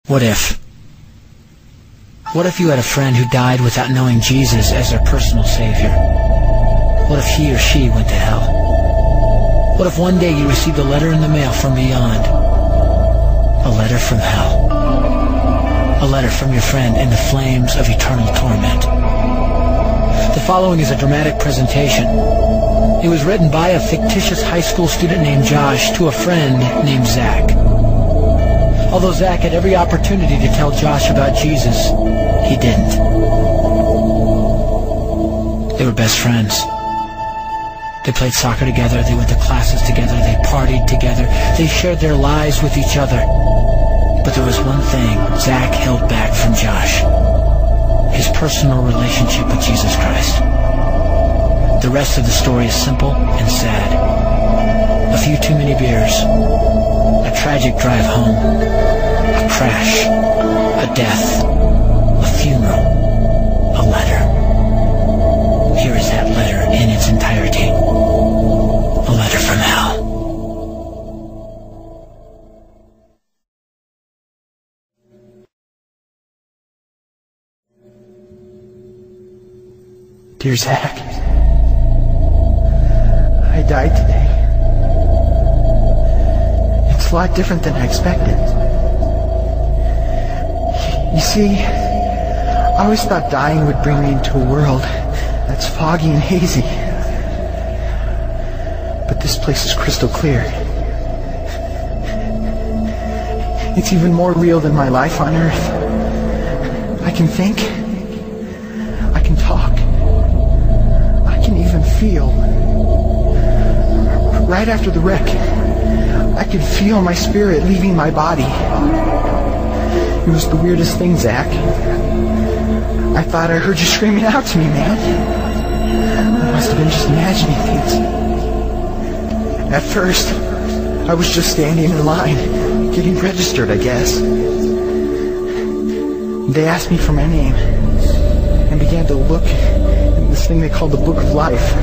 What if? What if you had a friend who died without knowing Jesus as their personal Savior? What if he or she went to hell? What if one day you received a letter in the mail from beyond? A letter from hell. A letter from your friend in the flames of eternal torment. The following is a dramatic presentation. It was written by a fictitious high school student named Josh to a friend named Zach. Although Zach had every opportunity to tell Josh about Jesus, he didn't. They were best friends. They played soccer together, they went to classes together, they partied together, they shared their lives with each other. But there was one thing Zach held back from Josh: his personal relationship with Jesus Christ. The rest of the story is simple and sad. A few too many beers, a tragic drive home, a crash, a death, a funeral, a letter. Here is that letter in its entirety. A letter from hell. Dear Zach, I died today. It's a lot different than I expected. You see, I always thought dying would bring me into a world that's foggy and hazy. But this place is crystal clear. It's even more real than my life on earth. I can think. I can talk. I can even feel. Right after the wreck, I could feel my spirit leaving my body. It was the weirdest thing, Zach. I thought I heard you screaming out to me, man. I must have been just imagining things. At first, I was just standing in line, getting registered, I guess. They asked me for my name and began to look in this thing they called the Book of Life.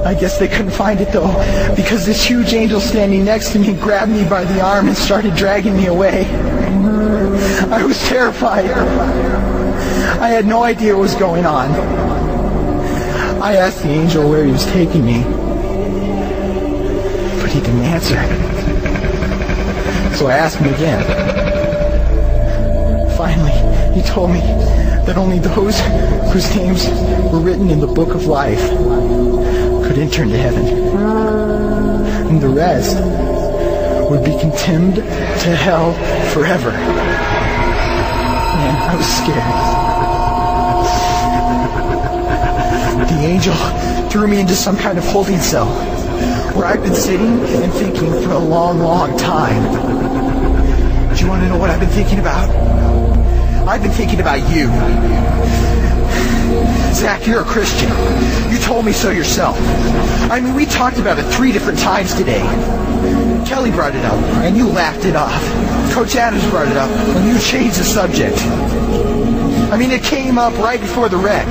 I guess they couldn't find it, though, because this huge angel standing next to me grabbed me by the arm and started dragging me away. I was terrified. I had no idea what was going on. I asked the angel where he was taking me, but he didn't answer. So I asked him again. Finally, he told me that only those whose names were written in the Book of Life could enter into heaven, and the rest would be condemned to hell forever. Man, I was scared. The angel threw me into some kind of holding cell where I've been sitting and thinking for a long, long time. Do you want to know what I've been thinking about? I've been thinking about you. Zach, you're a Christian. You told me so yourself. I mean, we talked about it 3 different times today. Kelly brought it up, and you laughed it off. Coach Adams brought it up, and you changed the subject. I mean, it came up right before the wreck.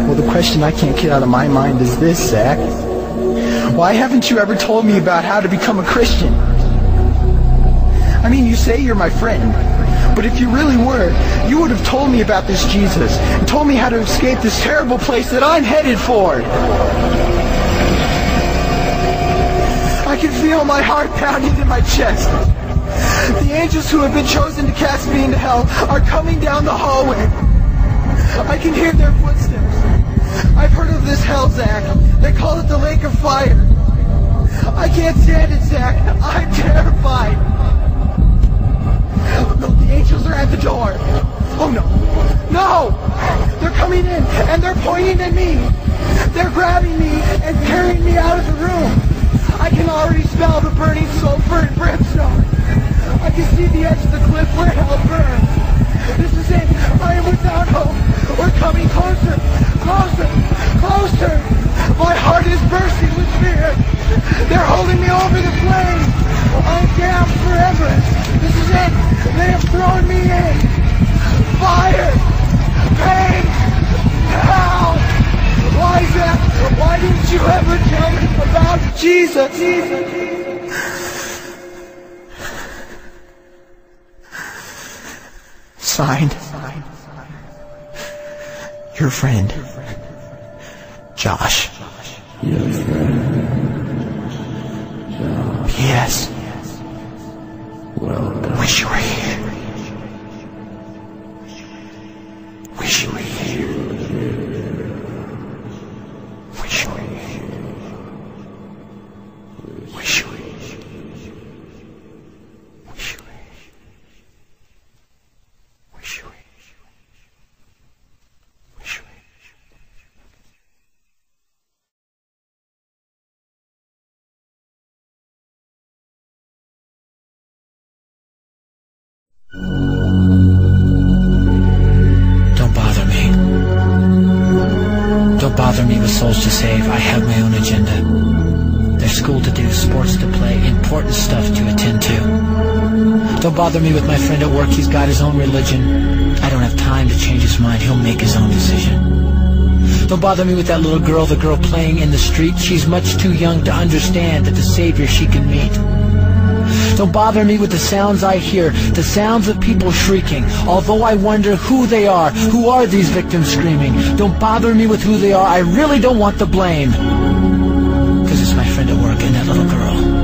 Well, the question I can't get out of my mind is this, Zach. Why haven't you ever told me about how to become a Christian? I mean, you say you're my friend. But if you really were, you would have told me about this Jesus and told me how to escape this terrible place that I'm headed for. I can feel my heart pounding in my chest. The angels who have been chosen to cast me into hell are coming down the hallway. I can hear their footsteps. I've heard of this hell, Zach. They call it the lake of fire. I can't stand it, Zach. I'm terrified. No, the angels are at the door. Oh no. No! They're coming in and they're pointing at me. They're grabbing me and carrying me out of the room. I can already smell the burning sulfur and brimstone. I can see the edge of the cliff where hell burns. This is it. I am without hope. We're coming closer. Closer. Closer. My heart is bursting with fear. They're holding me over the flames. I'm damned forever. This is it. They have thrown me in. Fire. Pain. Hell. Why, Zach? Why didn't you ever tell me about Jesus? Signed, your friend, Josh. Your friend, Josh. P.S. Well done. Wish you were here. Wish you were here. Wish you were here. Wish you were here. Wish you were here. Wish you were here. Wish you were here. Don't bother me. Don't bother me with souls to save. I have my own agenda. There's school to do, sports to play, important stuff to attend to. Don't bother me with my friend at work. He's got his own religion. I don't have time to change his mind. He'll make his own decision. Don't bother me with that little girl, the girl playing in the street. She's much too young to understand that the Savior she can meet. Don't bother me with the sounds I hear, the sounds of people shrieking, although I wonder who they are. Who are these victims screaming? Don't bother me with who they are. I really don't want the blame. 'Cause it's my friend at work and that little girl.